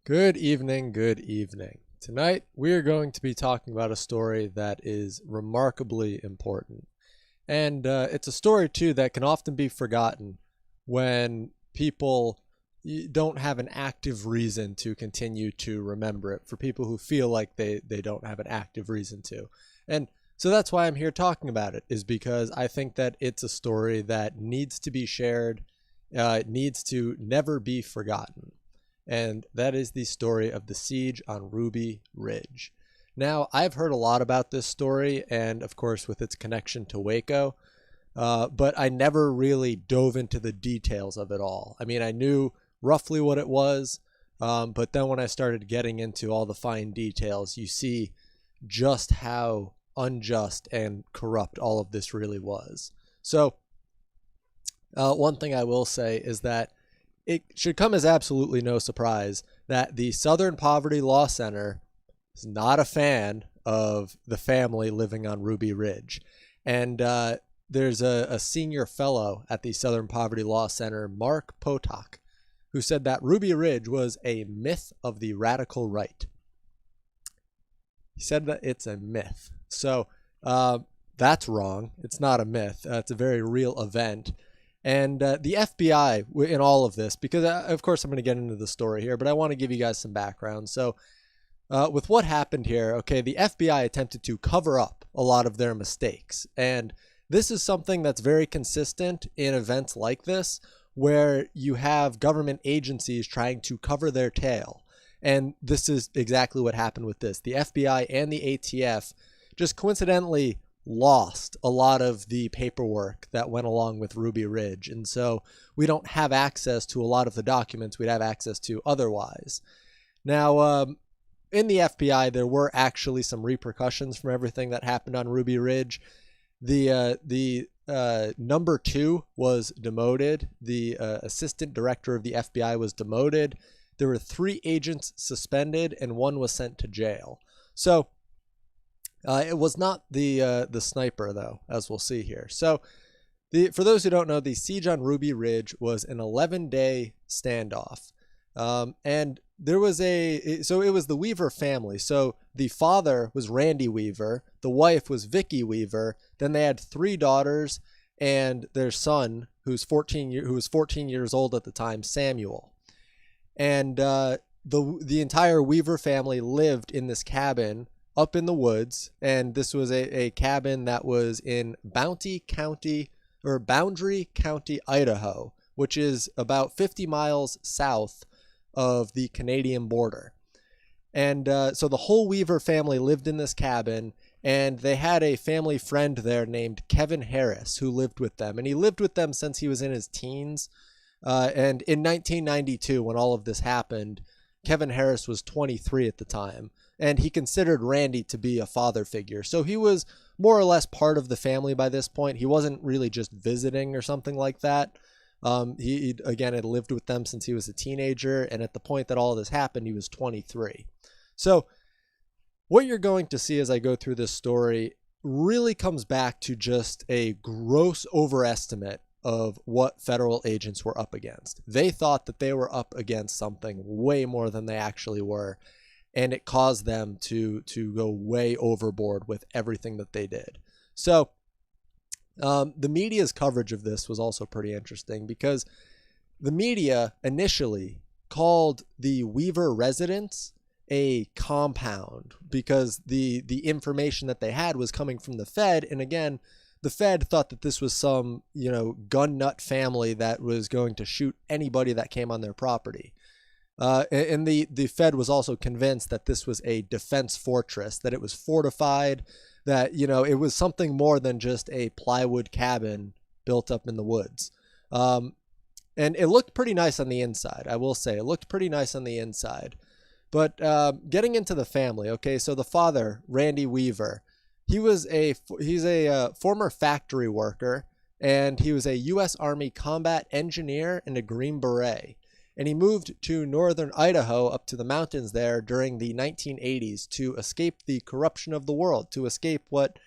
Good evening, good evening. Tonight we are going to be talking about a story that is remarkably important. And it's a story, too, that can often be forgotten when people don't have an active reason to continue to remember it, for people who feel like they don't have an active reason to. And so that's why I'm here talking about it, is because I think that it's a story that needs to be shared, needs to never be forgotten. And that is the story of the siege on Ruby Ridge. Now, I've heard a lot about this story, and of course with its connection to Waco, but I never really dove into the details of it all. I mean, I knew roughly what it was, but then when I started getting into all the fine details, you see just how unjust and corrupt all of this really was. So, one thing I will say is that it should come as absolutely no surprise that the Southern Poverty Law Center is not a fan of the family living on Ruby Ridge. And there's a senior fellow at the Southern Poverty Law Center, Mark Potok, who said that Ruby Ridge was a myth of the radical right. He said that it's a myth. So that's wrong. It's not a myth. It's a very real event. And the FBI in all of this, because of course I'm going to get into the story here, but I want to give you guys some background. So with what happened here, okay, the FBI attempted to cover up a lot of their mistakes. And this is something that's very consistent in events like this, where you have government agencies trying to cover their tail. And this is exactly what happened with this. The FBI and the ATF just coincidentally lost a lot of the paperwork that went along with Ruby Ridge. And so we don't have access to a lot of the documents we'd have access to otherwise. Now, in the FBI, there were actually some repercussions from everything that happened on Ruby Ridge. The number 2 was demoted. The assistant director of the FBI was demoted. There were 3 agents suspended and 1 was sent to jail. So it was not the sniper, though, as we'll see here. So for those who don't know, the siege on Ruby Ridge was an 11-day standoff. And there was so it was the Weaver family. So the father was Randy Weaver. The wife was Vicky Weaver. Then they had 3 daughters and their son, who was 14 years old at the time, Samuel. And the entire Weaver family lived in this cabin up in the woods, and this was a cabin that was in Boundary County, Idaho, which is about 50 miles south of the Canadian border. And so the whole Weaver family lived in this cabin, and they had a family friend there named Kevin Harris who lived with them, and he lived with them since he was in his teens. And in 1992, when all of this happened, Kevin Harris was 23 at the time, and he considered Randy to be a father figure. So he was more or less part of the family by this point. He wasn't really just visiting or something like that. He again, had lived with them since he was a teenager, and at the point that all of this happened, he was 23. So what you're going to see as I go through this story really comes back to just a gross overestimate of what federal agents were up against. They thought that they were up against something way more than they actually were, and it caused them to go way overboard with everything that they did. So the media's coverage of this was also pretty interesting, because the media initially called the Weaver residence a compound, because the information that they had was coming from the Fed. And again, the Fed thought that this was some, gun nut family that was going to shoot anybody that came on their property. And the Fed was also convinced that this was a defense fortress, that it was fortified, that, it was something more than just a plywood cabin built up in the woods. And it looked pretty nice on the inside. I will say it looked pretty nice on the inside. But getting into the family, okay, so the father, Randy Weaver, he's a former factory worker, and he was a U.S. Army combat engineer and a Green Beret. And he moved to northern Idaho up to the mountains there during the 1980s to escape the corruption of the world, to escape what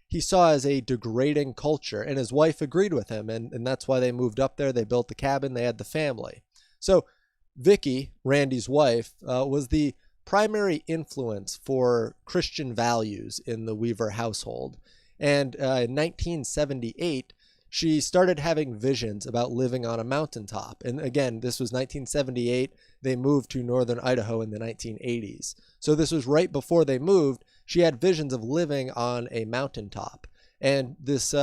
he saw as a degrading culture. And his wife agreed with him, and that's why they moved up there. They built the cabin, they had the family. So Vicky, Randy's wife, was the primary influence for Christian values in the Weaver household. And in 1978, she started having visions about living on a mountaintop. And again, this was 1978. They moved to northern Idaho in the 1980s. So this was right before they moved. She had visions of living on a mountaintop. And this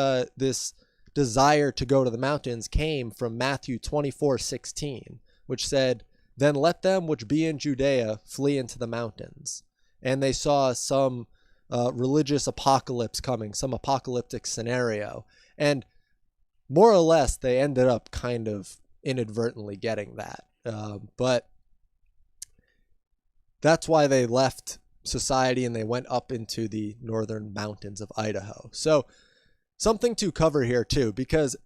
desire to go to the mountains came from Matthew 24:16, which said, "Then let them which be in Judea flee into the mountains." And they saw some religious apocalypse coming, some apocalyptic scenario. And more or less, they ended up kind of inadvertently getting that. But that's why they left society and they went up into the northern mountains of Idaho. So something to cover here too, because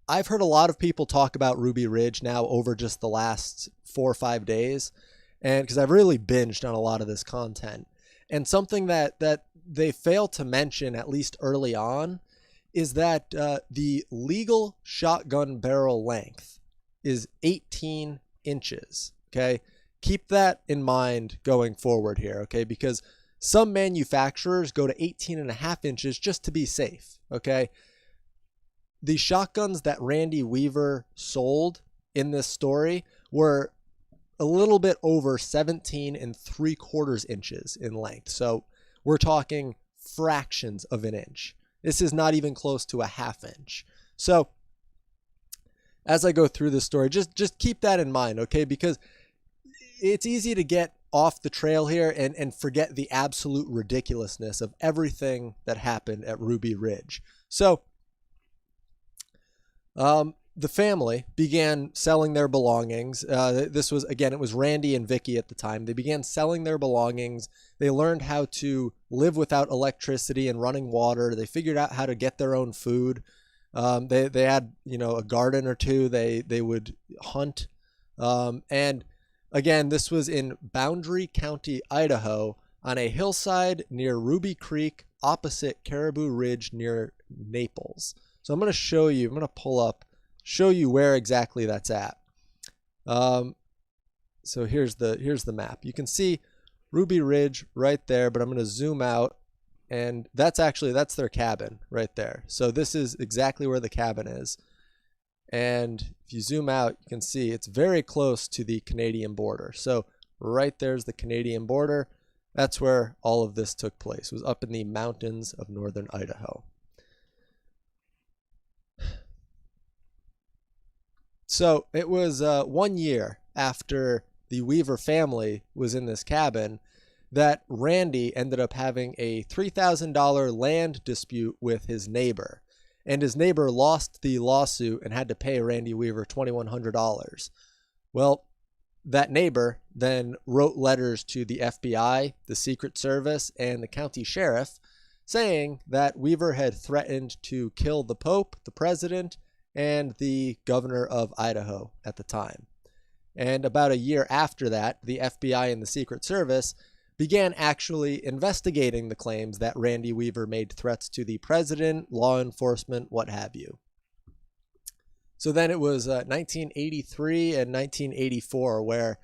I've heard a lot of people talk about Ruby Ridge now over just the last 4 or 5 days. And because I've really binged on a lot of this content. And something that they fail to mention, at least early on, is that the legal shotgun barrel length is 18 inches, okay? Keep that in mind going forward here, okay? Because some manufacturers go to 18.5 inches just to be safe, okay? The shotguns that Randy Weaver sold in this story were a little bit over 17.75 inches in length. So we're talking fractions of an inch. This is not even close to a half inch. So as I go through this story, just keep that in mind, okay? Because it's easy to get off the trail here and forget the absolute ridiculousness of everything that happened at Ruby Ridge. So the family began selling their belongings. This was, again, it was Randy and Vicky at the time. They began selling their belongings. They learned how to live without electricity and running water. They figured out how to get their own food. They had, a garden or two. They would hunt. And again, this was in Boundary County, Idaho, on a hillside near Ruby Creek, opposite Caribou Ridge near Naples. So I'm going to show you, I'm going to pull up, show you where exactly that's at. So here's the map. You can see Ruby Ridge right there, but I'm going to zoom out, and that's their cabin right there. So this is exactly where the cabin is. And if you zoom out, you can see it's very close to the Canadian border. So right there's the Canadian border. That's where all of this took place. It was up in the mountains of northern Idaho. So it was 1 year after the Weaver family was in this cabin that Randy ended up having a $3,000 land dispute with his neighbor. And his neighbor lost the lawsuit and had to pay Randy Weaver $2,100. Well, that neighbor then wrote letters to the FBI, the Secret Service, and the county sheriff saying that Weaver had threatened to kill the Pope, the president, and the governor of Idaho at the time. And about a year after that, the FBI and the Secret Service began actually investigating the claims that Randy Weaver made threats to the president, law enforcement, what have you. So then it was 1983 and 1984 where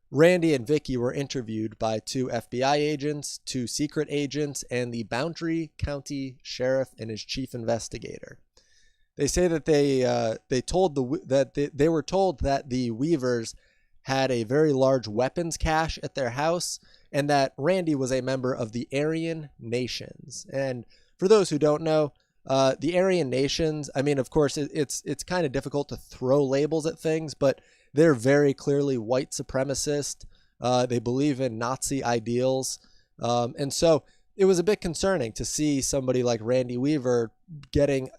Randy and Vicky were interviewed by 2 FBI agents, 2 secret agents, and the Boundary County Sheriff and his chief investigator. They say that they were told that the Weavers had a very large weapons cache at their house, and that Randy was a member of the Aryan Nations. And for those who don't know, the Aryan Nations, I mean, of course, it's kind of difficult to throw labels at things, but they're very clearly white supremacist. They believe in Nazi ideals. And so it was a bit concerning to see somebody like Randy Weaver getting,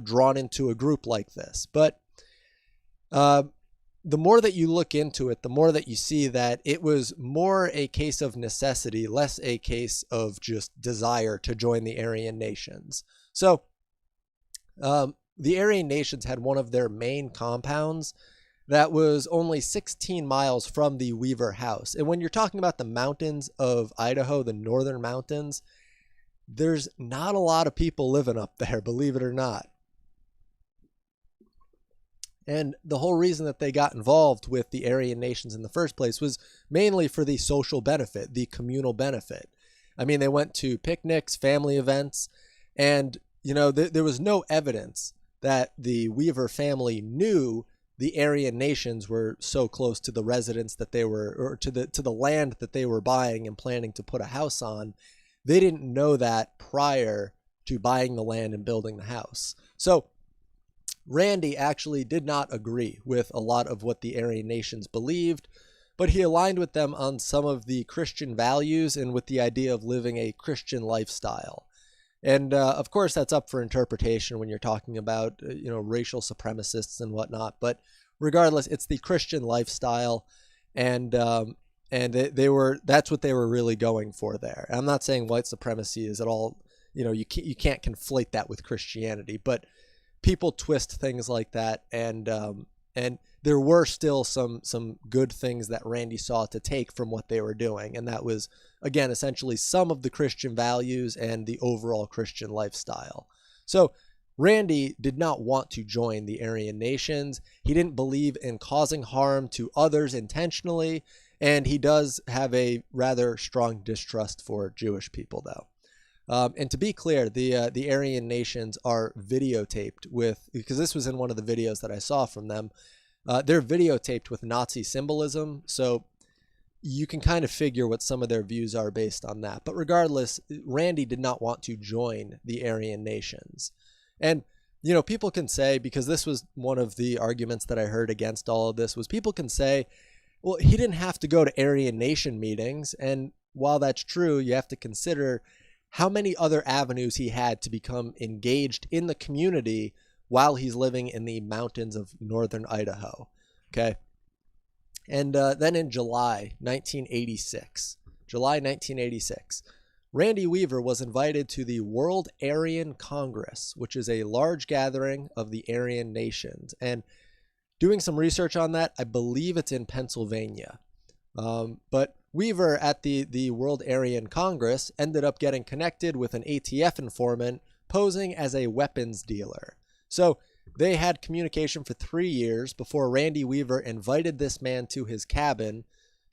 drawn into a group like this. But the more that you look into it, the more that you see that it was more a case of necessity, less a case of just desire to join the Aryan Nations. So the Aryan Nations had one of their main compounds that was only 16 miles from the Weaver house. And when you're talking about the mountains of Idaho, the northern mountains, there's not a lot of people living up there, believe it or not. And the whole reason that they got involved with the Aryan nations in the first place was mainly for the social benefit, the communal benefit. I mean, they went to picnics, family events, and, there was no evidence that the Weaver family knew the Aryan nations were so close to the residence that they were, or to the land that they were buying and planning to put a house on. They didn't know that prior to buying the land and building the house. So Randy actually did not agree with a lot of what the Aryan nations believed, but he aligned with them on some of the Christian values and with the idea of living a Christian lifestyle. And of course, that's up for interpretation when you're talking about, racial supremacists and whatnot. But regardless, it's the Christian lifestyle, and that's what they were really going for there. I'm not saying white supremacy is at all, you can't conflate that with Christianity, but people twist things like that, and there were still some good things that Randy saw to take from what they were doing, and that was, again, essentially some of the Christian values and the overall Christian lifestyle. So Randy did not want to join the Aryan nations. He didn't believe in causing harm to others intentionally, and he does have a rather strong distrust for Jewish people, though. And to be clear, the Aryan nations are videotaped because this was in one of the videos that I saw from them. They're videotaped with Nazi symbolism, so you can kind of figure what some of their views are based on that. But regardless, Randy did not want to join the Aryan nations. And, people can say, because this was one of the arguments that I heard against all of this, was people can say, well, he didn't have to go to Aryan nation meetings. And while that's true, you have to consider how many other avenues he had to become engaged in the community while he's living in the mountains of northern Idaho. Okay. And then in July 1986, Randy Weaver was invited to the World Aryan Congress, which is a large gathering of the Aryan nations. And doing some research on that, I believe it's in Pennsylvania. But Weaver at the World Aryan Congress ended up getting connected with an ATF informant posing as a weapons dealer. So they had communication for 3 years before Randy Weaver invited this man to his cabin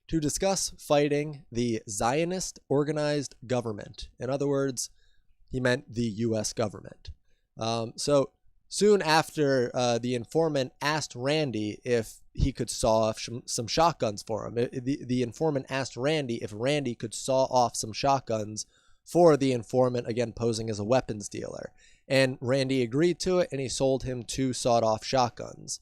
to discuss fighting the Zionist organized government. In other words, he meant the U.S. government. So soon after, the informant asked Randy if he could saw off some shotguns for him. The informant asked Randy if Randy could saw off some shotguns for the informant, again, posing as a weapons dealer. And Randy agreed to it, and he sold him 2 sawed-off shotguns.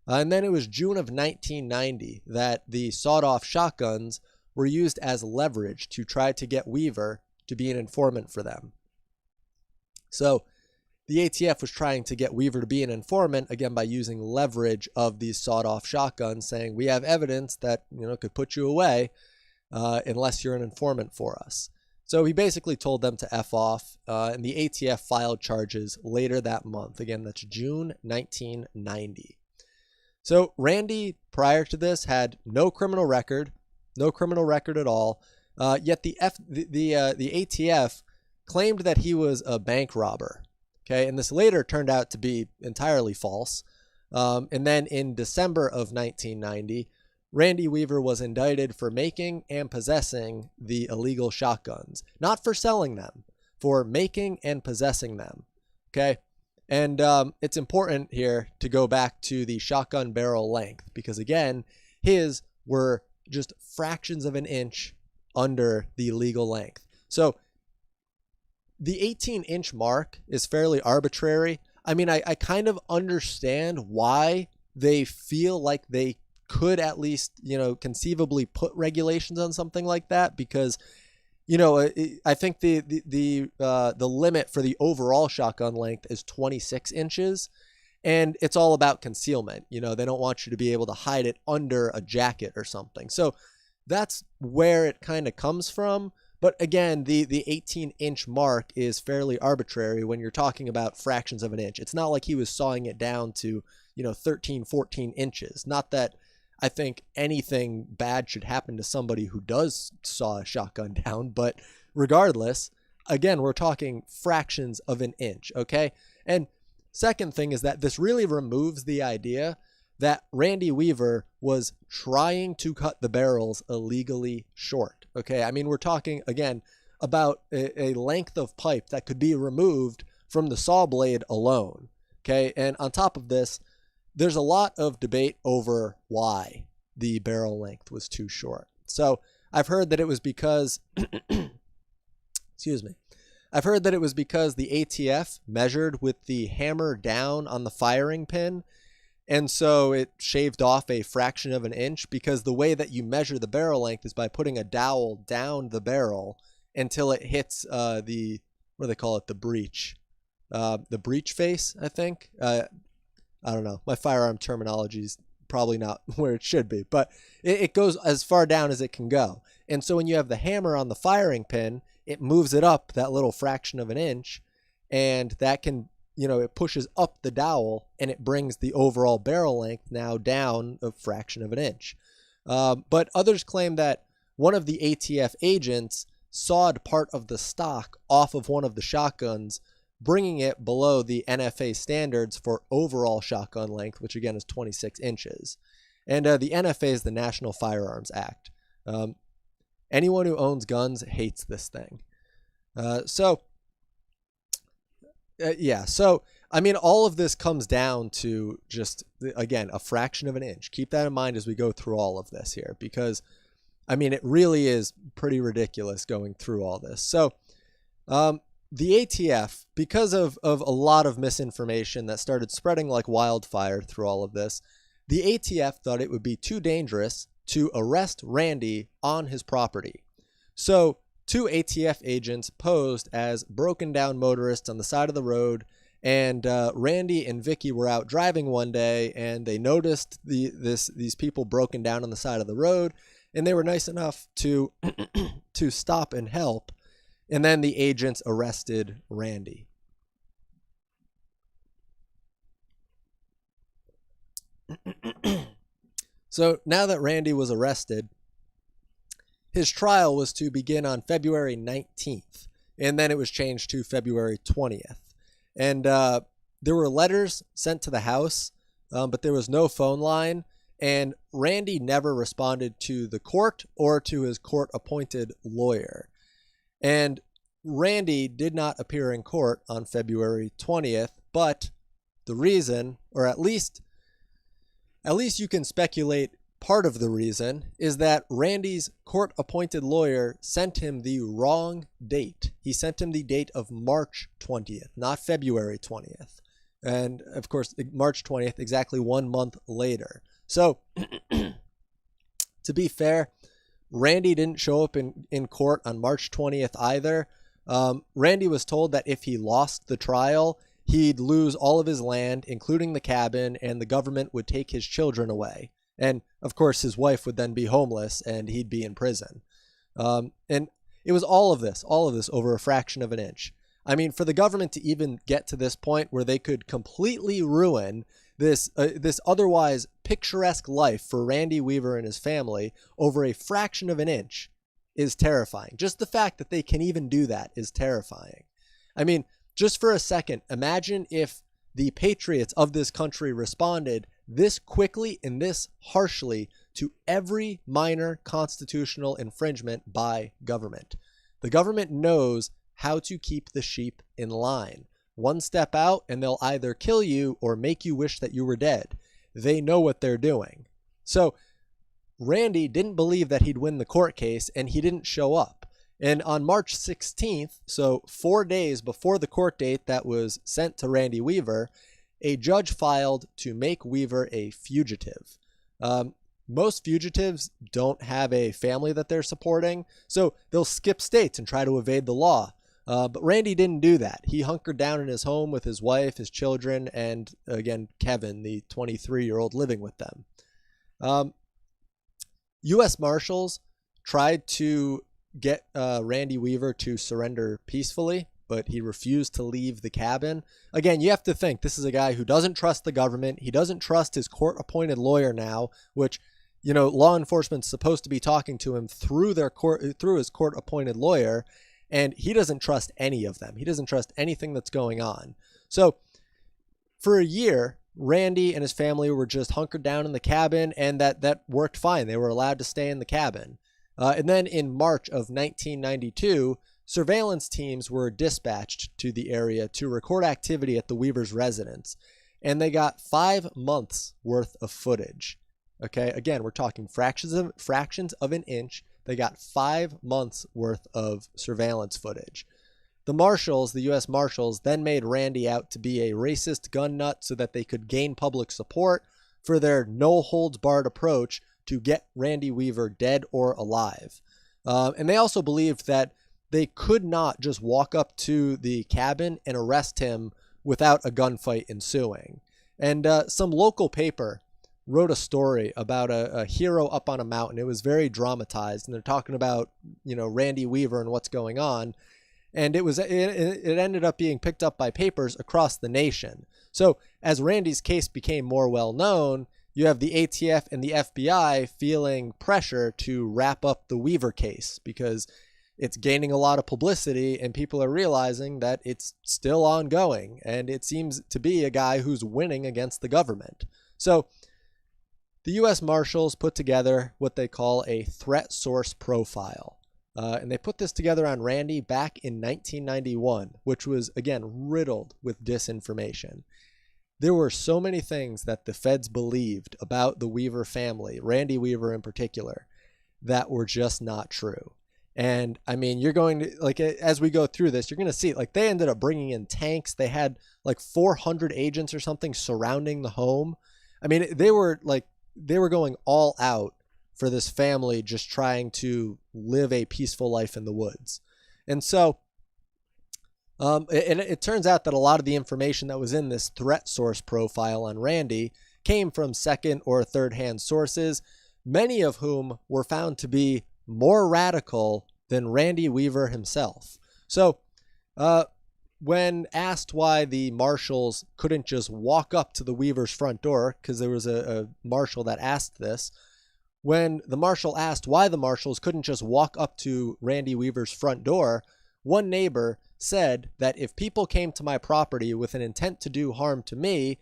And then it was June of 1990 that the sawed-off shotguns were used as leverage to try to get Weaver to be an informant for them. So the ATF was trying to get Weaver to be an informant, again, by using leverage of these sawed-off shotguns, saying, we have evidence that, could put you away unless you're an informant for us. So he basically told them to F off, and the ATF filed charges later that month. Again, that's June 1990. So Randy, prior to this, had no criminal record at all. Yet the ATF claimed that he was a bank robber. Okay, and this later turned out to be entirely false. And then in December of 1990, Randy Weaver was indicted for making and possessing the illegal shotguns, not for selling them, for making and possessing them. Okay. And it's important here to go back to the shotgun barrel length, because again, his were just fractions of an inch under the legal length. So the 18-inch mark is fairly arbitrary. I mean, I kind of understand why they feel like they could at least, conceivably put regulations on something like that, because, I think the limit for the overall shotgun length is 26 inches, and it's all about concealment. They don't want you to be able to hide it under a jacket or something. So that's where it kind of comes from. But again, the 18-inch mark is fairly arbitrary when you're talking about fractions of an inch. It's not like he was sawing it down to, 13, 14 inches. Not that I think anything bad should happen to somebody who does saw a shotgun down, but regardless, again, we're talking fractions of an inch, okay? And second thing is that this really removes the idea that Randy Weaver was trying to cut the barrels illegally short. Okay, I mean, we're talking, again, about a length of pipe that could be removed from the saw blade alone. Okay, and on top of this, there's a lot of debate over why the barrel length was too short. So I've heard that it was because, excuse me, I've heard that it was because the ATF measured with the hammer down on the firing pin, and so it shaved off a fraction of an inch, because the way that you measure the barrel length is by putting a dowel down the barrel until it hits the, what do they call it, the breech face, I think. I don't know. My firearm terminology is probably not where it should be, but it goes as far down as it can go. And so when you have the hammer on the firing pin, it moves it up that little fraction of an inch, and that can, it pushes up the dowel, and it brings the overall barrel length now down a fraction of an inch. But others claim that one of the ATF agents sawed part of the stock off of one of the shotguns, bringing it below the NFA standards for overall shotgun length, which again is 26 inches. And the NFA is the National Firearms Act. Anyone who owns guns hates this thing. So, I mean, all of this comes down to just, again, a fraction of an inch. Keep that in mind as we go through all of this here, because, I mean, it really is pretty ridiculous going through all this. So, the ATF, because of a lot of misinformation that started spreading like wildfire through all of this, the ATF thought it would be too dangerous to arrest Randy on his property. So 2 ATF agents posed as broken down motorists on the side of the road, and Randy and Vicky were out driving one day, and they noticed these people broken down on the side of the road, and they were nice enough to to stop and help. And then the agents arrested Randy. So now that Randy was arrested, his trial was to begin on February 19th, and then it was changed to February 20th. And there were letters sent to the house, but there was no phone line, and Randy never responded to the court or to his court-appointed lawyer. And Randy did not appear in court on February 20th, but the reason, or at least you can speculate part of the reason, is that Randy's court-appointed lawyer sent him the wrong date. He sent him the date of March 20th, not February 20th. And, of course, March 20th, exactly 1 month later. So, to be fair, Randy didn't show up in court on March 20th either. Randy was told that if he lost the trial, he'd lose all of his land, including the cabin, and the government would take his children away. And, of course, his wife would then be homeless, and he'd be in prison. And it was all of this over a fraction of an inch. I mean, for the government to even get to this point where they could completely ruin this otherwise picturesque life for Randy Weaver and his family over a fraction of an inch is terrifying. Just the fact that they can even do that is terrifying. I mean, just for a second, imagine if the patriots of this country responded this quickly and this harshly to every minor constitutional infringement by government. The government knows how to keep the sheep in line. One step out and they'll either kill you or make you wish that you were dead. They know what they're doing. So Randy didn't believe that he'd win the court case, and he didn't show up. And on March 16th, so 4 days before the court date that was sent to Randy Weaver, a judge filed to make Weaver a fugitive. Most fugitives don't have a family that they're supporting, so they'll skip states and try to evade the law. But Randy didn't do that. He hunkered down in his home with his wife, his children, and again, Kevin, the 23-year-old living with them. U.S. Marshals tried to get Randy Weaver to surrender peacefully, but he refused to leave the cabin. Again, you have to think this is a guy who doesn't trust the government. He doesn't trust his court-appointed lawyer now, which, law enforcement's supposed to be talking to him through his court-appointed lawyer, and he doesn't trust any of them. He doesn't trust anything that's going on. So for a year, Randy and his family were just hunkered down in the cabin, and that worked fine. They were allowed to stay in the cabin. And then in March of 1992, surveillance teams were dispatched to the area to record activity at the Weavers' residence, and they got 5 months worth of footage. Okay, again, we're talking fractions of an inch. They got 5 months worth of surveillance footage. The Marshals, the U.S. Marshals, then made Randy out to be a racist gun nut so that they could gain public support for their no-holds-barred approach to get Randy Weaver dead or alive. And they also believed that they could not just walk up to the cabin and arrest him without a gunfight ensuing. And some local paper wrote a story about a hero up on a mountain. It was very dramatized, and they're talking about, Randy Weaver and what's going on. And it ended up being picked up by papers across the nation. So as Randy's case became more well known, you have the ATF and the FBI feeling pressure to wrap up the Weaver case because it's gaining a lot of publicity and people are realizing that it's still ongoing. And it seems to be a guy who's winning against the government. So the U.S. Marshals put together what they call a threat source profile. And they put this together on Randy back in 1991, which was, again, riddled with disinformation. There were so many things that the feds believed about the Weaver family, Randy Weaver in particular, that were just not true. And I mean, you're going to, as we go through this, you're going to see, they ended up bringing in tanks. They had 400 agents or something surrounding the home. I mean, they were going all out for this family just trying to live a peaceful life in the woods. And so it turns out that a lot of the information that was in this threat source profile on Randy came from second or third hand sources, many of whom were found to be more radical than Randy Weaver himself. So when asked why the Marshals couldn't just walk up to the Weavers' front door, because there was a marshal that asked this, when the marshal asked why the Marshals couldn't just walk up to Randy Weaver's front door, one neighbor said that if people came to my property with an intent to do harm to me,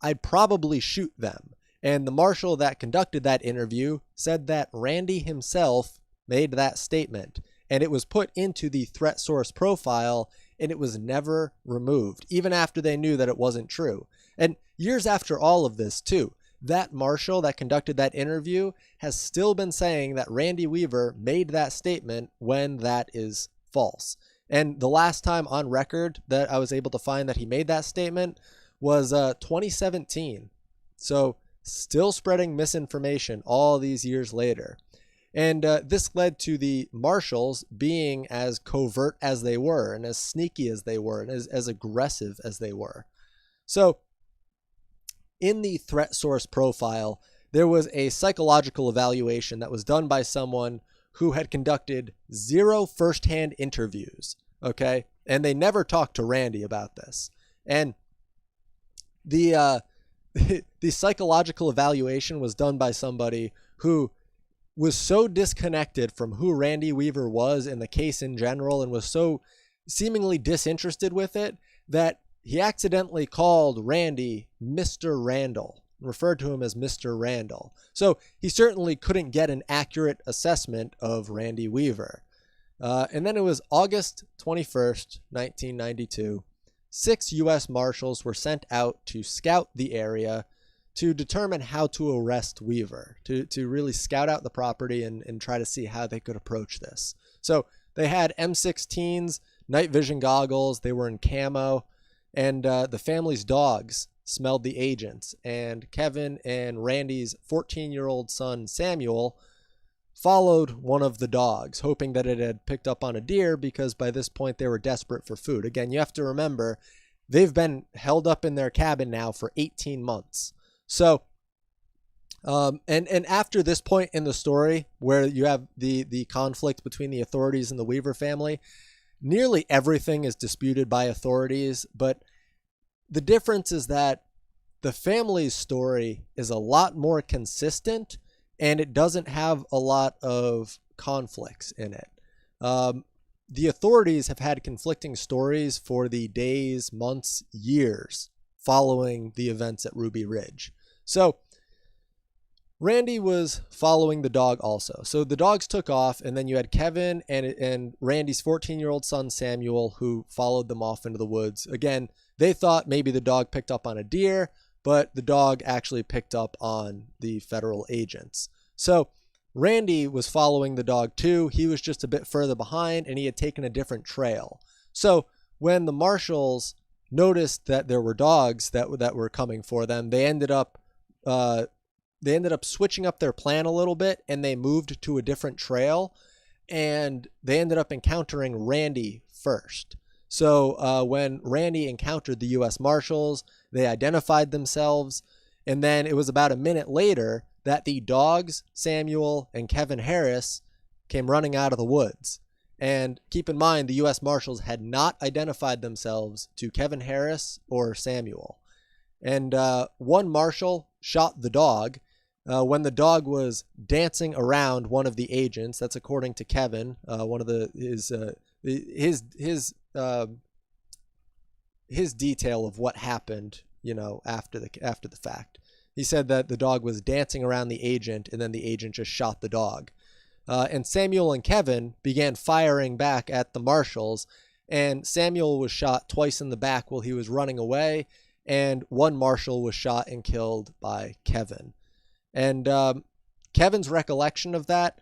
I'd probably shoot them. And the marshal that conducted that interview said that Randy himself made that statement, and it was put into the threat source profile, and it was never removed, even after they knew that it wasn't true. And years after all of this, too, that marshal that conducted that interview has still been saying that Randy Weaver made that statement when that is false. And the last time on record that I was able to find that he made that statement was 2017. So still spreading misinformation all these years later. And this led to the Marshals being as covert as they were and as sneaky as they were and as aggressive as they were. So in the threat source profile, there was a psychological evaluation that was done by someone who had conducted 0 firsthand interviews, okay? And they never talked to Randy about this. And the psychological evaluation was done by somebody who was so disconnected from who Randy Weaver was in the case in general and was so seemingly disinterested with it that he accidentally called Randy Mr. Randall, referred to him as Mr. Randall. So he certainly couldn't get an accurate assessment of Randy Weaver. And then it was August 21st, 1992. 6 U.S. Marshals were sent out to scout the area to determine how to arrest Weaver, to really scout out the property and try to see how they could approach this. So they had M16s, night vision goggles, they were in camo, and the family's dogs smelled the agents. And Kevin and Randy's 14-year-old son, Samuel, followed one of the dogs, hoping that it had picked up on a deer because by this point they were desperate for food. Again, you have to remember, they've been held up in their cabin now for 18 months. So, and after this point in the story where you have the conflict between the authorities and the Weaver family, nearly everything is disputed by authorities, but the difference is that the family's story is a lot more consistent and it doesn't have a lot of conflicts in it. The authorities have had conflicting stories for the days, months, years following the events at Ruby Ridge. So Randy was following the dog also. So the dogs took off, and then you had Kevin and Randy's 14-year-old son, Samuel, who followed them off into the woods. Again, they thought maybe the dog picked up on a deer, but the dog actually picked up on the federal agents. So Randy was following the dog too. He was just a bit further behind, and he had taken a different trail. So when the marshals noticed that there were dogs that were coming for them, they ended up switching up their plan a little bit, and they moved to a different trail, and they ended up encountering Randy first. So when Randy encountered the U.S. Marshals, they identified themselves, and then it was about a minute later that the dogs, Samuel and Kevin Harris, came running out of the woods. And keep in mind, the U.S. Marshals had not identified themselves to Kevin Harris or Samuel. And one marshal shot the dog when the dog was dancing around one of the agents. That's according to Kevin, one of his detail of what happened, after the fact. He said that the dog was dancing around the agent, and then the agent just shot the dog. And Samuel and Kevin began firing back at the marshals, and Samuel was shot twice in the back while he was running away, and one marshal was shot and killed by Kevin. And Kevin's recollection of that,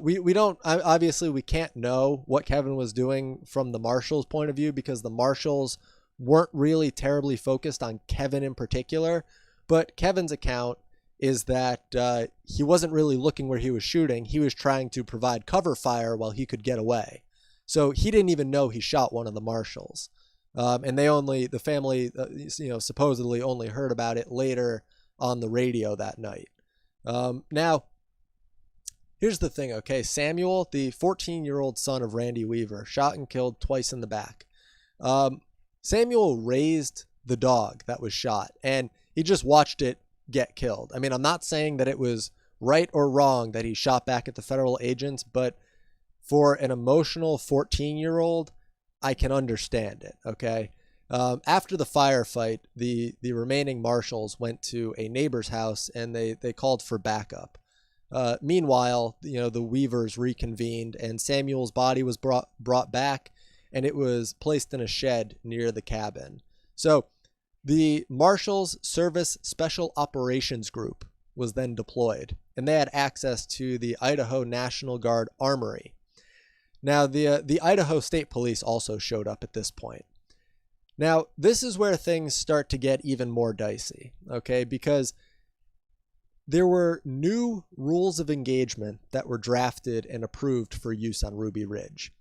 we don't, obviously we can't know what Kevin was doing from the marshals' point of view, because the marshals weren't really terribly focused on Kevin in particular. But Kevin's account is that he wasn't really looking where he was shooting. He was trying to provide cover fire while he could get away. So he didn't even know he shot one of the marshals. And the family, supposedly only heard about it later on the radio that night. Now, here's the thing, okay? Samuel, the 14-year-old son of Randy Weaver, shot and killed twice in the back. Samuel raised the dog that was shot, and he just watched it get killed. I mean, I'm not saying that it was right or wrong that he shot back at the federal agents, but for an emotional 14-year-old, I can understand it, okay? After the firefight, the remaining marshals went to a neighbor's house, and they called for backup. Meanwhile, the Weavers reconvened, and Samuel's body was brought back, and it was placed in a shed near the cabin. So the Marshals Service Special Operations Group was then deployed, and they had access to the Idaho National Guard Armory. Now, the Idaho State Police also showed up at this point. Now, this is where things start to get even more dicey, okay? Because there were new rules of engagement that were drafted and approved for use on Ruby Ridge.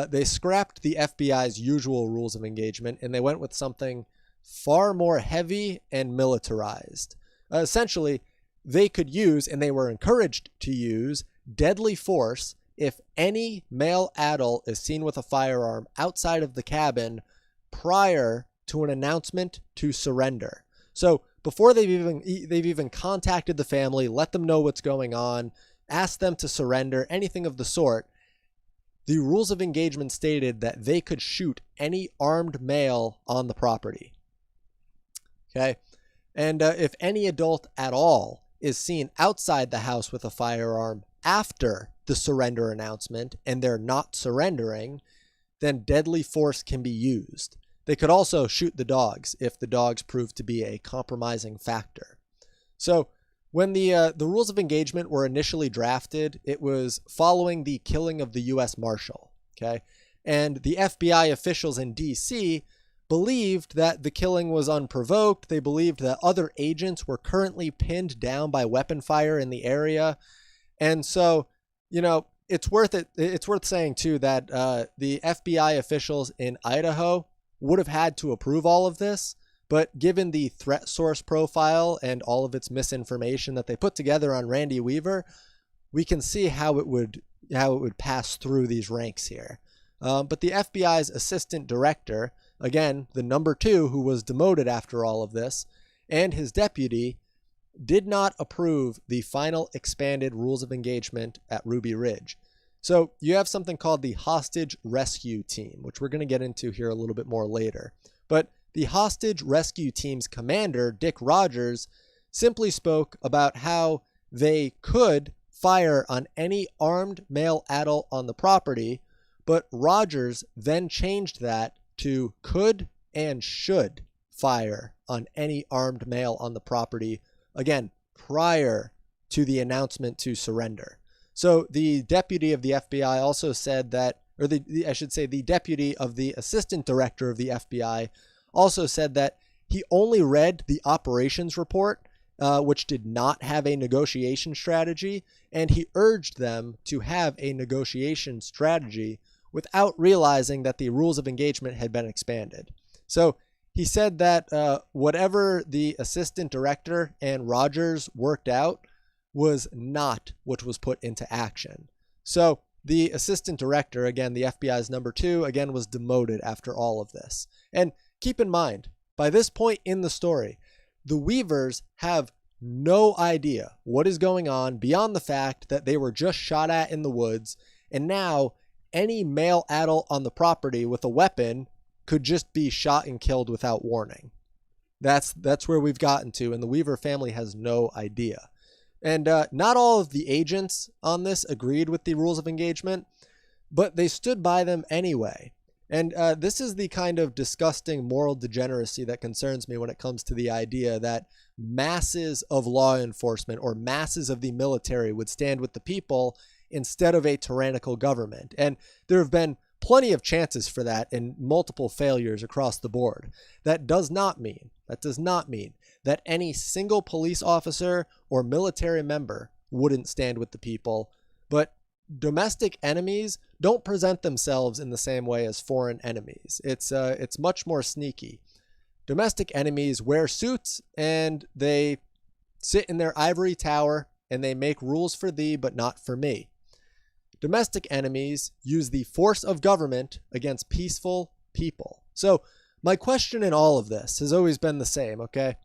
They scrapped the FBI's usual rules of engagement, and they went with something far more heavy and militarized. Essentially, they could use, and they were encouraged to use, deadly force if any male adult is seen with a firearm outside of the cabin prior to an announcement to surrender. So before they've even contacted the family, let them know what's going on, asked them to surrender, anything of the sort, the rules of engagement stated that they could shoot any armed male on the property. Okay, and if any adult at all is seen outside the house with a firearm after the surrender announcement and they're not surrendering, then deadly force can be used. They could also shoot the dogs if the dogs prove to be a compromising factor. So when the rules of engagement were initially drafted, it was following the killing of the U.S. Marshal. Okay, and the FBI officials in D.C. believed that the killing was unprovoked. They believed that other agents were currently pinned down by weapon fire in the area. And so, it's worth saying too that the FBI officials in Idaho would have had to approve all of this, but given the threat source profile and all of its misinformation that they put together on Randy Weaver, we can see how it would pass through these ranks here. But the FBI's assistant director, again, the number 2 who was demoted after all of this, and his deputy did not approve the final expanded rules of engagement at Ruby Ridge. So you have something called the Hostage Rescue Team, which we're going to get into here a little bit more later. But the hostage rescue team's commander, Dick Rogers, simply spoke about how they could fire on any armed male adult on the property, but Rogers then changed that to could and should fire on any armed male on the property, again, prior to the announcement to surrender. So the deputy of the FBI also said that, or I should say the deputy of the assistant director of the FBI also said that he only read the operations report, which did not have a negotiation strategy, and he urged them to have a negotiation strategy without realizing that the rules of engagement had been expanded. So he said that whatever the assistant director and Rogers worked out was not what was put into action. So the assistant director, again, the FBI's number 2, again, was demoted after all of this. And keep in mind, by this point in the story, the Weavers have no idea what is going on beyond the fact that they were just shot at in the woods, and now any male adult on the property with a weapon could just be shot and killed without warning. That's where we've gotten to, and the Weaver family has no idea. And not all of the agents on this agreed with the rules of engagement, but they stood by them anyway. And this is the kind of disgusting moral degeneracy that concerns me when it comes to the idea that masses of law enforcement or masses of the military would stand with the people instead of a tyrannical government. And there have been plenty of chances for that and multiple failures across the board. That does not mean that any single police officer or military member wouldn't stand with the people, but domestic enemies don't present themselves in the same way as foreign enemies. It's much more sneaky. Domestic enemies wear suits and they sit in their ivory tower and they make rules for thee but not for me. Domestic enemies use the force of government against peaceful people. So my question in all of this has always been the same, okay?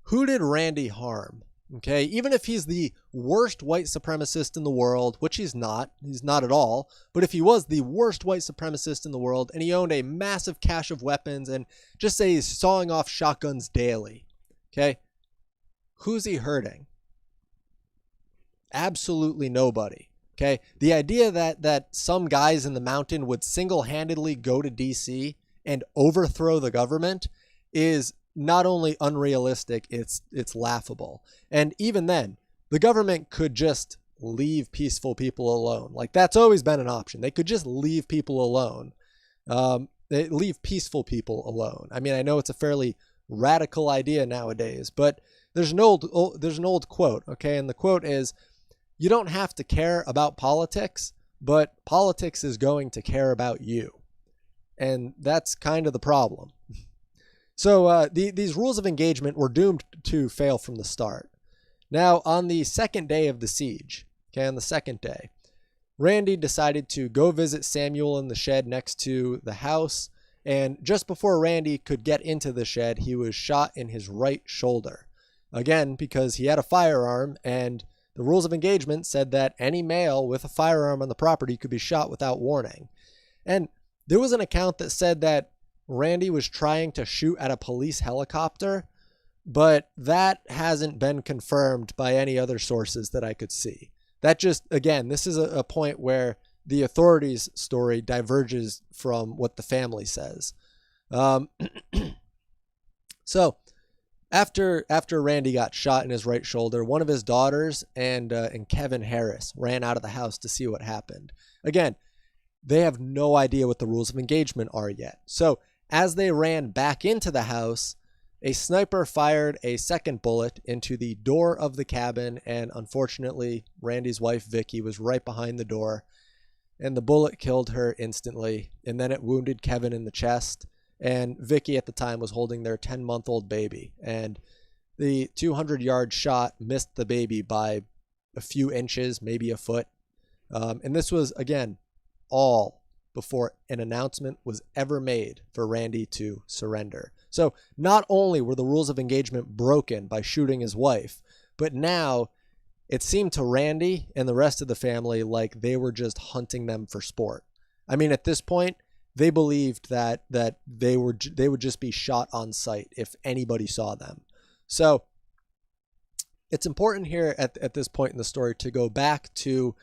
Who did Randy harm? Okay, even if he's the worst white supremacist in the world, which he's not at all, but if he was the worst white supremacist in the world and he owned a massive cache of weapons and just say he's sawing off shotguns daily, okay, who's he hurting? Absolutely nobody. Okay, the idea that some guys in the mountain would single-handedly go to DC and overthrow the government is not only unrealistic, it's laughable. And even then, the government could just leave peaceful people alone. Like, that's always been an option. They could just leave people alone. They leave peaceful people alone. I mean, I know it's a fairly radical idea nowadays, but there's an old quote, okay? And the quote is, you don't have to care about politics, but politics is going to care about you. And that's kind of the problem. So these rules of engagement were doomed to fail from the start. Now, on the second day of the siege, okay, on the second day, Randy decided to go visit Samuel in the shed next to the house. And just before Randy could get into the shed, he was shot in his right shoulder. Again, because he had a firearm, and the rules of engagement said that any male with a firearm on the property could be shot without warning. And there was an account that said that Randy was trying to shoot at a police helicopter, but that hasn't been confirmed by any other sources that I could see. That just, again, this is a point where the authorities' story diverges from what the family says. So after Randy got shot in his right shoulder, one of his daughters and Kevin Harris ran out of the house to see what happened. Again, they have no idea what the rules of engagement are yet. So as they ran back into the house, a sniper fired a second bullet into the door of the cabin, and unfortunately, Randy's wife, Vicky, was right behind the door, and the bullet killed her instantly, and then it wounded Kevin in the chest, and Vicky at the time was holding their 10-month-old baby, and the 200-yard shot missed the baby by a few inches, maybe a foot, and this was, again, all before an announcement was ever made for Randy to surrender. So not only were the rules of engagement broken by shooting his wife, but now it seemed to Randy and the rest of the family like they were just hunting them for sport. I mean, at this point, they believed that they would just be shot on sight if anybody saw them. So it's important here at this point in the story to go back to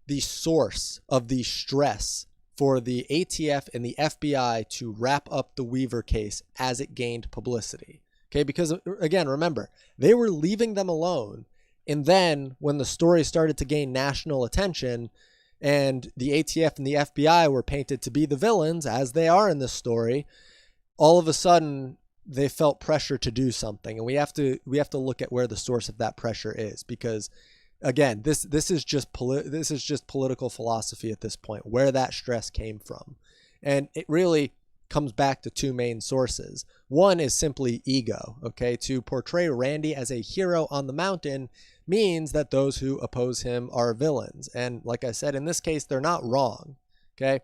the source of the stress for the ATF and the FBI to wrap up the Weaver case as it gained publicity. Okay, because again, remember, they were leaving them alone. And then when the story started to gain national attention and the ATF and the FBI were painted to be the villains, as they are in this story, all of a sudden they felt pressure to do something. And we have to look at where the source of that pressure is, because again, this is just political philosophy at this point, where that stress came from. And it really comes back to two main sources. One is simply ego. Okay, to portray Randy as a hero on the mountain means that those who oppose him are villains. And like I said, in this case, they're not wrong. Okay.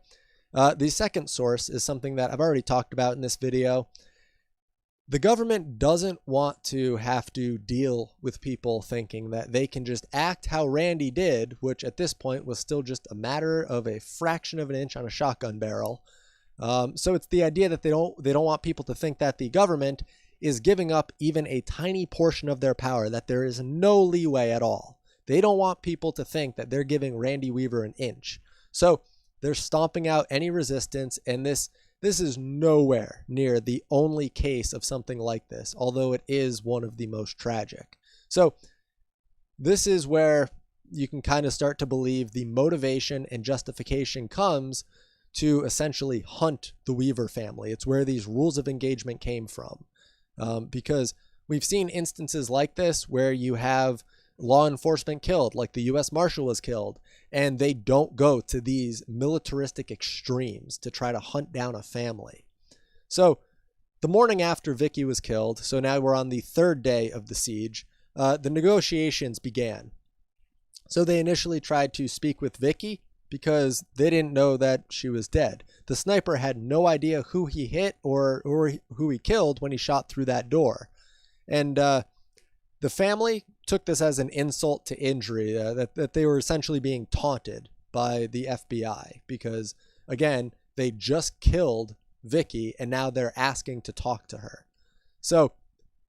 The second source is something that I've already talked about in this video. The government doesn't want to have to deal with people thinking that they can just act how Randy did, which at this point was still just a matter of a fraction of an inch on a shotgun barrel. So it's the idea that they don't want people to think that the government is giving up even a tiny portion of their power, that there is no leeway at all. They don't want people to think that they're giving Randy Weaver an inch. So they're stomping out any resistance, and this is nowhere near the only case of something like this, although it is one of the most tragic. So this is where you can kind of start to believe the motivation and justification comes to essentially hunt the Weaver family. It's where these rules of engagement came from. Because we've seen instances like this where you have law enforcement killed, like the U.S. Marshal was killed, and they don't go to these militaristic extremes to try to hunt down a family. So the morning after Vicky was killed, so now we're on the third day of the siege, the negotiations began. So they initially tried to speak with Vicky because they didn't know that she was dead. The sniper had no idea who he hit or who he killed when he shot through that door. And the family took this as an insult to injury, that they were essentially being taunted by the FBI because, again, they just killed Vicky and now they're asking to talk to her. So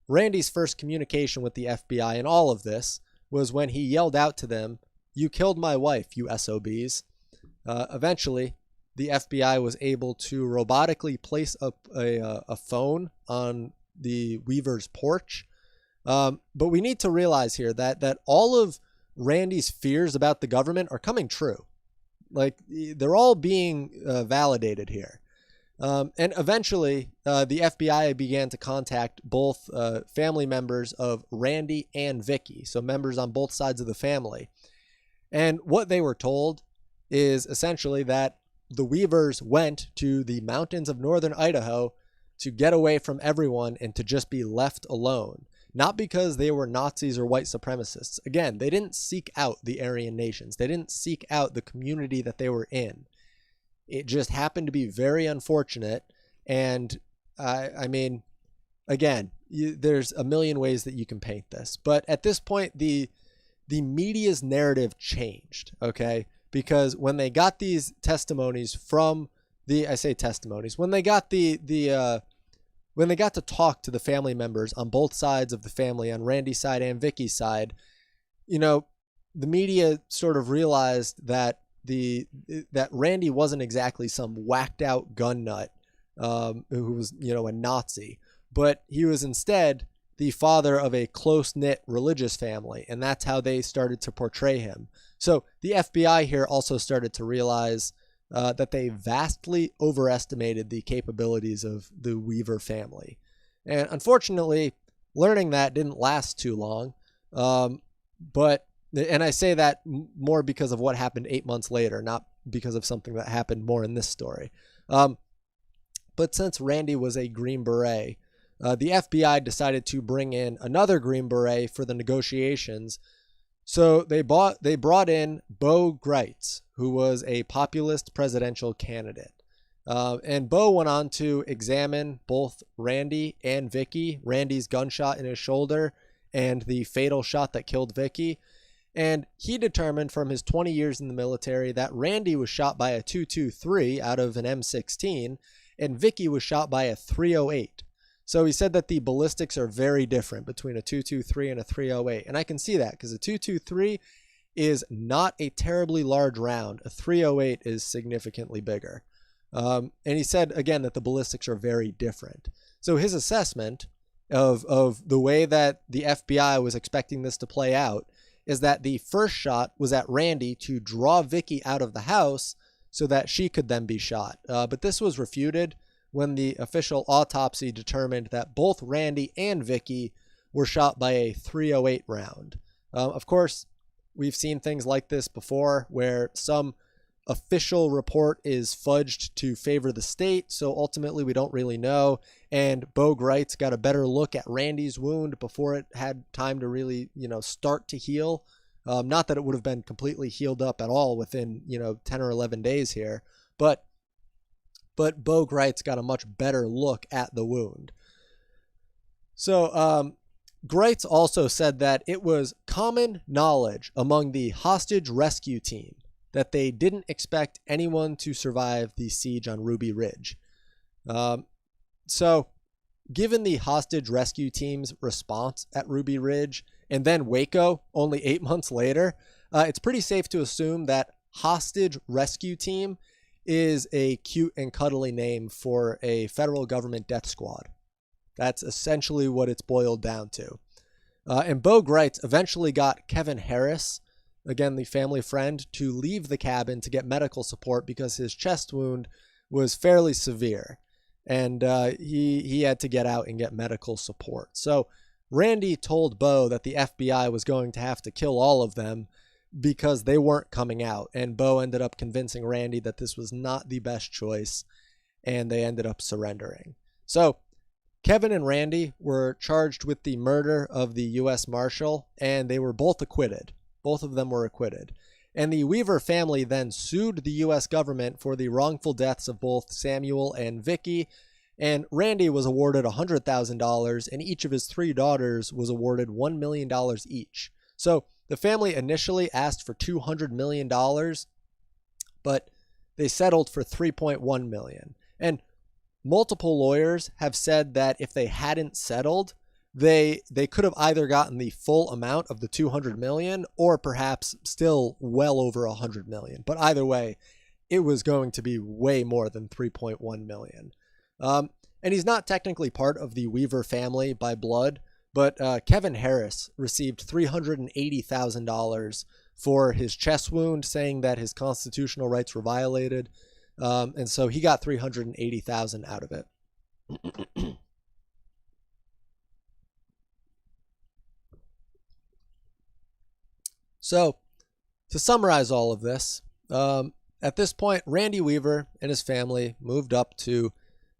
Randy's first communication with the FBI in all of this was when he yelled out to them, "You killed my wife, you SOBs." Eventually, the FBI was able to robotically place up a phone on the Weaver's porch. But we need to realize here that all of Randy's fears about the government are coming true. Like, they're all being validated here. And eventually, the FBI began to contact both family members of Randy and Vicky, so members on both sides of the family. And what they were told is essentially that the Weavers went to the mountains of northern Idaho to get away from everyone and to just be left alone. Not because they were Nazis or white supremacists. Again, they didn't seek out the Aryan nations. They didn't seek out the community that they were in. It just happened to be very unfortunate. And I mean, again, there's a million ways that you can paint this. But at this point, the media's narrative changed, okay? Because when they got these testimonies from I say testimonies, when they got when they got to talk to the family members on both sides of the family, on Randy's side and Vicky's side, the media sort of realized that that Randy wasn't exactly some whacked out gun nut who was, a Nazi, but he was instead the father of a close-knit religious family, and that's how they started to portray him. So the FBI here also started to realize that they vastly overestimated the capabilities of the Weaver family. And unfortunately, learning that didn't last too long. And I say that more because of what happened 8 months later, not because of something that happened more in this story. But since Randy was a Green Beret, the FBI decided to bring in another Green Beret for the negotiations. So they brought in Bo Greitz, who was a populist presidential candidate. And Bo went on to examine both Randy and Vicky, Randy's gunshot in his shoulder and the fatal shot that killed Vicky. And he determined from his 20 years in the military that Randy was shot by a .223 out of an M16, and Vicky was shot by a .308. So he said that the ballistics are very different between a .223 and a .308. And I can see that because a .223 is not a terribly large round. A .308 is significantly bigger. And he said, again, that the ballistics are very different. So his assessment of the way that the FBI was expecting this to play out is that the first shot was at Randy to draw Vicky out of the house so that she could then be shot. But this was refuted when the official autopsy determined that both Randy and Vicky were shot by a .308 round. Of course, we've seen things like this before where some official report is fudged to favor the state, so ultimately we don't really know. And Bo Greitz got a better look at Randy's wound before it had time to really, start to heal. Not that it would have been completely healed up at all within, 10 or 11 days here, but Bo Greitz got a much better look at the wound. So Greitz also said that it was common knowledge among the hostage rescue team that they didn't expect anyone to survive the siege on Ruby Ridge. So given the hostage rescue team's response at Ruby Ridge and then Waco only 8 months later, it's pretty safe to assume that hostage rescue team is a cute and cuddly name for a federal government death squad. That's essentially what it's boiled down to. And Bo Greitz eventually got Kevin Harris, again, the family friend, to leave the cabin to get medical support because his chest wound was fairly severe. And he had to get out and get medical support. So Randy told Bo that the FBI was going to have to kill all of them because they weren't coming out. And Bo ended up convincing Randy that this was not the best choice, and they ended up surrendering. So Kevin and Randy were charged with the murder of the U.S. Marshal, and they were both acquitted. Both of them were acquitted. And the Weaver family then sued the U.S. government for the wrongful deaths of both Samuel and Vicky, and Randy was awarded $100,000, and each of his 3 daughters was awarded $1 million each. So the family initially asked for $200 million, but they settled for $3.1 million. And multiple lawyers have said that if they hadn't settled, they could have either gotten the full amount of the $200 million or perhaps still well over $100 million. But either way, it was going to be way more than $3.1 million. And he's not technically part of the Weaver family by blood, but Kevin Harris received $380,000 for his chest wound, saying that his constitutional rights were violated. And so he got $380,000 out of it. So, to summarize all of this, at this point, Randy Weaver and his family moved up to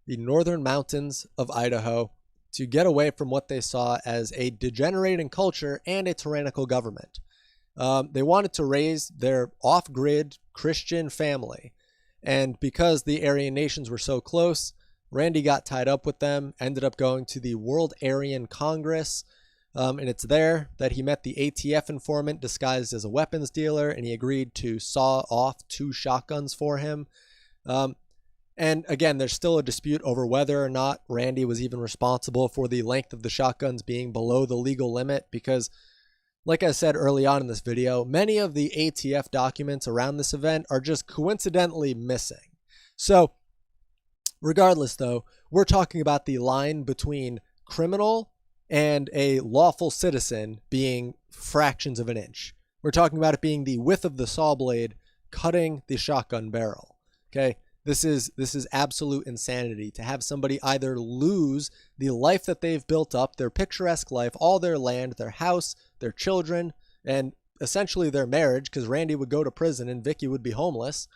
the northern mountains of Idaho to get away from what they saw as a degenerating culture and a tyrannical government. They wanted to raise their off-grid Christian family, and because the Aryan nations were so close, Randy got tied up with them, ended up going to the World Aryan Congress, and it's there that he met the ATF informant disguised as a weapons dealer, and he agreed to saw off 2 shotguns for him. And again, there's still a dispute over whether or not Randy was even responsible for the length of the shotguns being below the legal limit, because like I said early on in this video, many of the ATF documents around this event are just coincidentally missing. So regardless though, we're talking about the line between criminal and a lawful citizen being fractions of an inch. We're talking about it being the width of the saw blade cutting the shotgun barrel. Okay, this is absolute insanity to have somebody either lose the life that they've built up, their picturesque life, all their land, their house, their children, and essentially their marriage, because Randy would go to prison and Vicky would be homeless,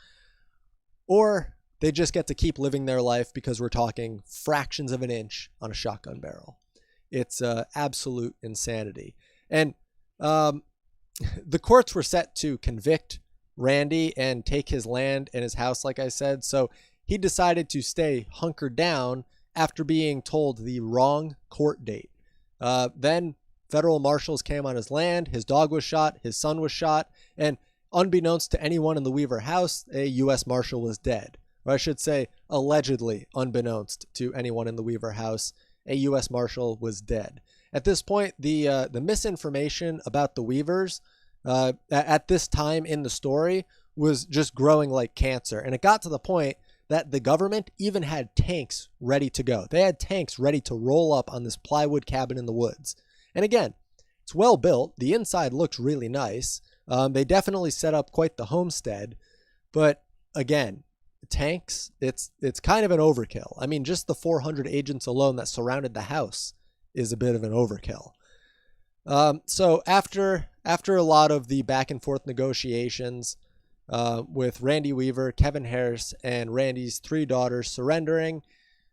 or they just get to keep living their life because we're talking fractions of an inch on a shotgun barrel. It's absolute insanity. And the courts were set to convict Randy and take his land and his house, like I said. So he decided to stay hunkered down after being told the wrong court date. Then federal marshals came on his land, his dog was shot, his son was shot, and unbeknownst to anyone in the Weaver house, a U.S. Marshal was dead. Or I should say, allegedly unbeknownst to anyone in the Weaver house, a U.S. Marshal was dead. At this point, the misinformation about the Weavers at this time in the story was just growing like cancer. And it got to the point that the government even had tanks ready to go. They had tanks ready to roll up on this plywood cabin in the woods. And again, it's well built. The inside looks really nice. They definitely set up quite the homestead. But again, tanks, it's kind of an overkill. I mean, just the 400 agents alone that surrounded the house is a bit of an overkill. So after a lot of the back and forth negotiations with Randy Weaver, Kevin Harris, and Randy's 3 daughters surrendering,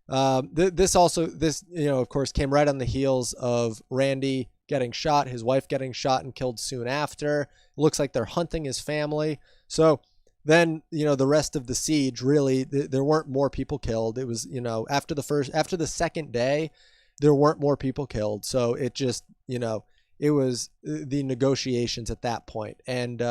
this of course came right on the heels of Randy getting shot, his wife getting shot and killed soon after. It looks like they're hunting his family. So then, the rest of the siege, really, there weren't more people killed. It was, after the second day, there weren't more people killed. So it just, it was the negotiations at that point. And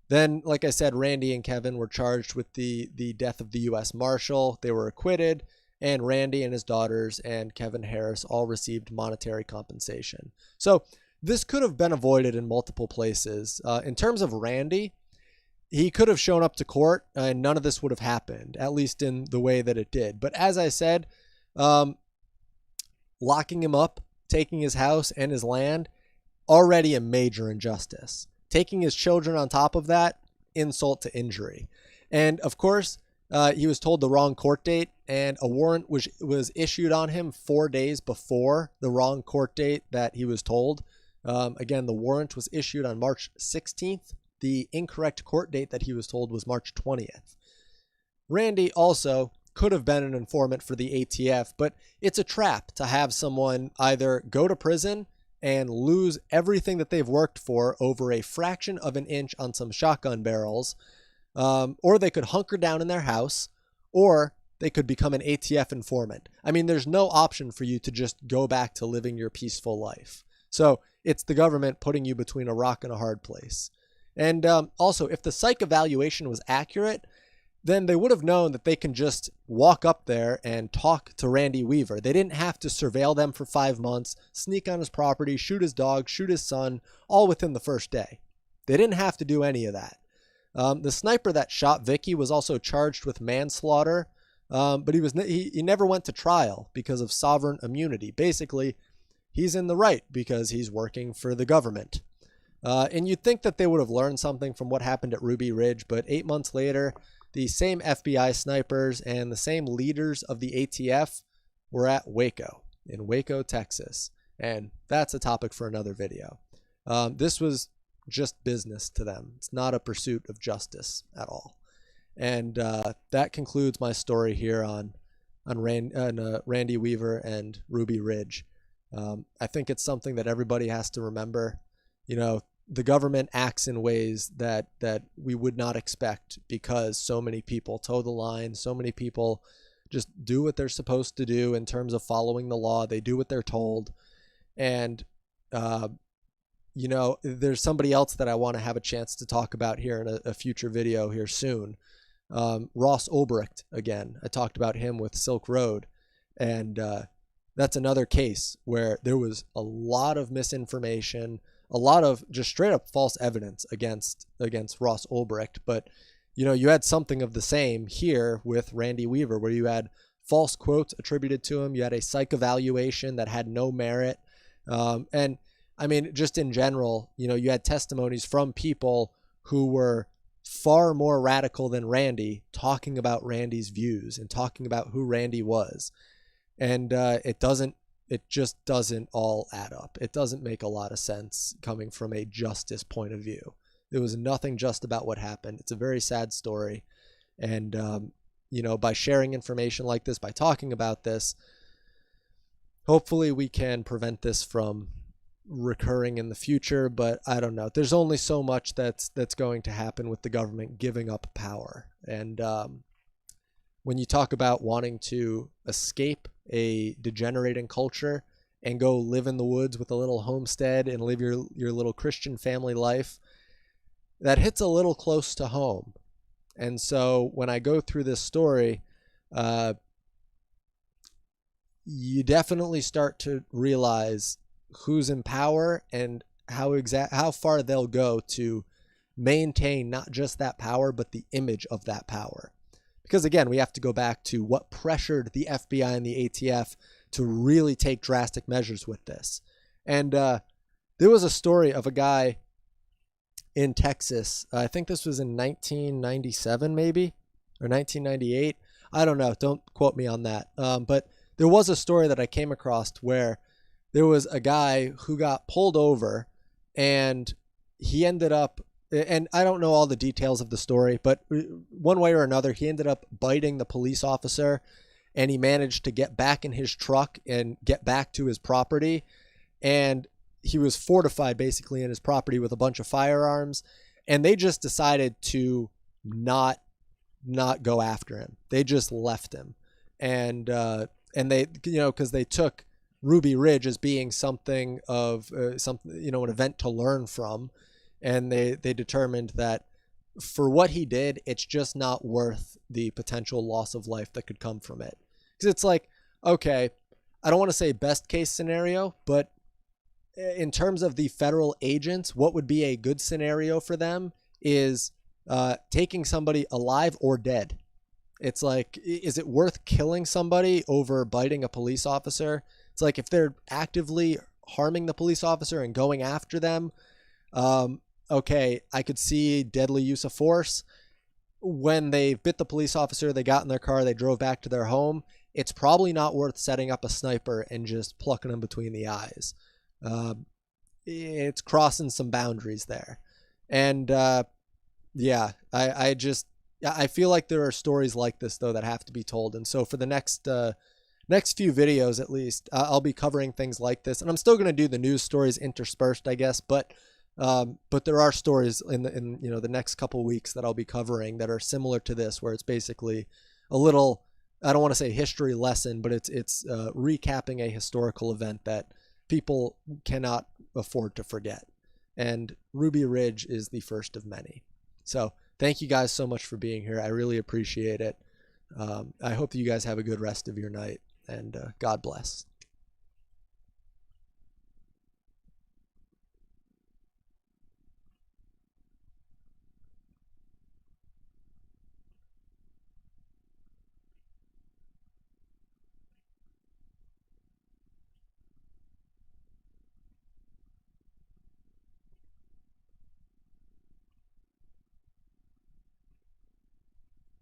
then, like I said, Randy and Kevin were charged with the death of the U.S. Marshal. They were acquitted, and Randy and his daughters and Kevin Harris all received monetary compensation. So this could have been avoided in multiple places. In terms of Randy, he could have shown up to court and none of this would have happened, at least in the way that it did. But as I said, locking him up, taking his house and his land, already a major injustice. Taking his children on top of that, insult to injury. And of course, he was told the wrong court date, and a warrant was issued on him 4 days before the wrong court date that he was told. Again, the warrant was issued on March 16th. The incorrect court date that he was told was March 20th. Randy also could have been an informant for the ATF, but it's a trap to have someone either go to prison and lose everything that they've worked for over a fraction of an inch on some shotgun barrels, or they could hunker down in their house, or they could become an ATF informant. I mean, there's no option for you to just go back to living your peaceful life. So it's the government putting you between a rock and a hard place. And also, if the psych evaluation was accurate, then they would have known that they can just walk up there and talk to Randy Weaver. They didn't have to surveil them for 5 months, sneak on his property, shoot his dog, shoot his son, all within the first day. They didn't have to do any of that. The sniper that shot Vicky was also charged with manslaughter, but he never went to trial because of sovereign immunity. Basically, he's in the right because he's working for the government. And you'd think that they would have learned something from what happened at Ruby Ridge, but 8 months later, the same FBI snipers and the same leaders of the ATF were at Waco, in Waco, Texas. And that's a topic for another video. This was just business to them. It's not a pursuit of justice at all. And that concludes my story here on Randy Weaver and Ruby Ridge. I think it's something that everybody has to remember. The government acts in ways that we would not expect because so many people toe the line. So many people just do what they're supposed to do in terms of following the law. They do what they're told. And, there's somebody else that I want to have a chance to talk about here in a future video here soon. Ross Ulbricht, again. I talked about him with Silk Road. And that's another case where there was a lot of misinformation, a lot of just straight up false evidence against Ross Ulbricht. But, you had something of the same here with Randy Weaver, where you had false quotes attributed to him. You had a psych evaluation that had no merit. And I mean, just in general, you had testimonies from people who were far more radical than Randy talking about Randy's views and talking about who Randy was. And it just doesn't all add up. It doesn't make a lot of sense coming from a justice point of view. There was nothing just about what happened. It's a very sad story. And, by sharing information like this, by talking about this, hopefully we can prevent this from recurring in the future. But I don't know. There's only so much that's going to happen with the government giving up power. And when you talk about wanting to escape a degenerating culture and go live in the woods with a little homestead and live your little Christian family life, that hits a little close to home. And so when I go through this story, you definitely start to realize who's in power and how far they'll go to maintain not just that power, but the image of that power. Because again, we have to go back to what pressured the FBI and the ATF to really take drastic measures with this. And there was a story of a guy in Texas. I think this was in 1997 maybe, or 1998. I don't know. Don't quote me on that. But there was a story that I came across where there was a guy who got pulled over, and he ended up, and I don't know all the details of the story, but one way or another, he ended up biting the police officer, and he managed to get back in his truck and get back to his property. And he was fortified basically in his property with a bunch of firearms, and they just decided to not go after him. They just left him. And they, because they took Ruby Ridge as being something of an event to learn from. And they determined that for what he did, it's just not worth the potential loss of life that could come from it. Because it's like, okay, I don't want to say best case scenario, but in terms of the federal agents, what would be a good scenario for them is taking somebody alive or dead. It's like, is it worth killing somebody over biting a police officer? It's like if they're actively harming the police officer and going after them, okay, I could see deadly use of force. When they bit the police officer, they got in their car, they drove back to their home. It's probably not worth setting up a sniper and just plucking them between the eyes. It's crossing some boundaries there. And yeah, I feel like there are stories like this, though, that have to be told. And so for the next few videos, at least, I'll be covering things like this. And I'm still going to do the news stories interspersed, I guess. But there are stories in the next couple weeks that I'll be covering that are similar to this, where it's basically a little, I don't want to say history lesson, but it's recapping a historical event that people cannot afford to forget. And Ruby Ridge is the first of many. So thank you guys so much for being here. I really appreciate it. I hope that you guys have a good rest of your night, and God bless.